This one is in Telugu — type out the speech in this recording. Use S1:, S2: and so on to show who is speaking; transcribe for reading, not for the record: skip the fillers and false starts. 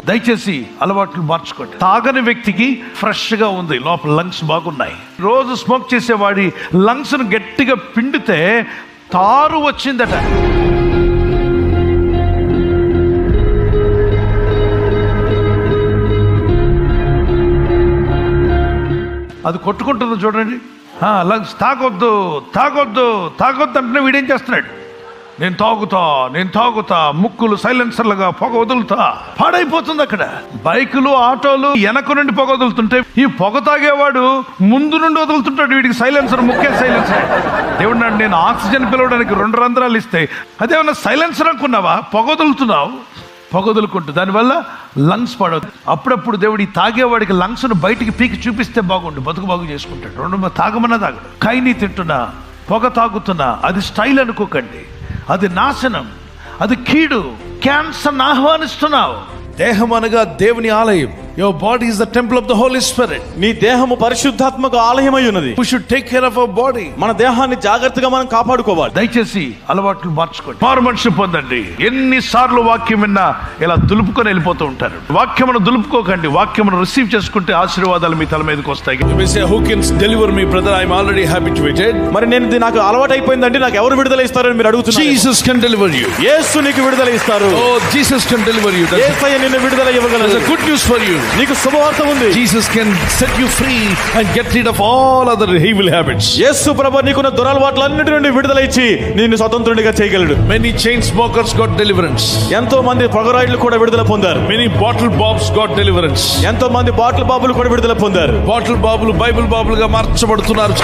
S1: దయచేసి అలవాట్లు మార్చుకోండి. తాగని వ్యక్తికి ఫ్రెష్ గా ఉంది, లోపల లంగ్స్ బాగున్నాయి. రోజు స్మోక్ చేసేవాడి లంగ్స్ ను గట్టిగా పిండితే తారు వచ్చిందట. అది కొట్టుకుంటుంది చూడండి. లంగ్స్ తాగొద్దు తాగొద్దు తాగొద్దు అంటే వీడేం చేస్తున్నాడు? నేను తాగుతా ముక్కులు సైలెన్సర్లుగా పొగ వదులుతా. పాడైపోతుంది అక్కడ. బైకులు ఆటోలు వెనక నుండి పొగ వదులుతుంటే ఈ పొగ తాగేవాడు ముందు నుండి వదులుతుంటాడు. వీడికి సైలెన్సర్, ముక్కే సైలెన్సర్. దేవుడు నాడు నేను ఆక్సిజన్ పిలవడానికి 2 రంధ్రాలు ఇస్తే అదేమన్నా సైలెన్సర్ అనుకున్నావా? పొగ వదులుతున్నావు. పొగ వదులుకుంటూ దానివల్ల లంగ్స్ పడవద్దు. అప్పుడప్పుడు దేవుడు ఈ తాగేవాడికి లంగ్స్ ను బయటికి పీకి చూపిస్తే బాగుండు, బతుకు బాగు చేసుకుంటాడు. 2 తాగమన్నా తాగడు. కైనీ తింటున్నా, పొగ తాగుతున్నా అది స్టైల్ అనుకోకండి. అది నాశనం, అది కీడు. క్యాన్సర్ ఆహ్వానిస్తున్నావు. దేహం అనగా దేవుని ఆలయం. Your body is the temple of the Holy Spirit.
S2: నీ దేహము పరిశుద్ధాత్మక ఆలయమై ఉన్నది.
S1: We should take care of our body.
S2: మన దేహాన్ని జాగ్రత్తగా మనం కాపాడుకోవాలి.
S1: దయచేసి అలవాట్లు మార్చుకోండి. మారు మనసు పొందండి. ఎన్నిసార్లు వాక్యం విన్నా ఇలా దులుపుకొని వెళ్ళిపోతూ ఉంటారు. వాక్యమును దులుపుకోకండి. వాక్యమును రిసీవ్ చేసుకుంటే ఆశీర్వాదాలు మీ తల మీదకి వస్తాయి. You may say, who can deliver me, brother? I am already habituated.
S2: మరి నేను నాకు అలవాటు అయిపోయిందండి, నాకు ఎవరు విడుదల ఇస్తారని మీరు అడుగుతున్నారు.
S1: Jesus can deliver you.
S2: యేసు నీకు విడుదల ఇస్తారు.
S1: Oh, Jesus can deliver you.
S2: యేసయ్య నిన్ను విడుదల ఇవ్వగలడు.
S1: That's a good news for you.
S2: నీకు శుభవార్త ఉంది.
S1: Jesus can set you free and get rid of all other evil habits.
S2: యేసు ప్రభువు నీకున్న దురలవాట్లన్నిటి నుండి విడుదల ఇచ్చి నిన్ను స్వతంత్రునిగా చేయగలడు.
S1: Many chain smokers got deliverance.
S2: ఎంతో మంది పొగరాయిలు కూడా విడుదల పొందారు.
S1: Many bottle bobs got deliverance.
S2: ఎంతో మంది బాటిల్ బాబులు కూడా విడుదల పొందారు.
S1: బాటిల్ బాబులు బైబిల్ బాబులుగా మార్చబడుతున్నారు.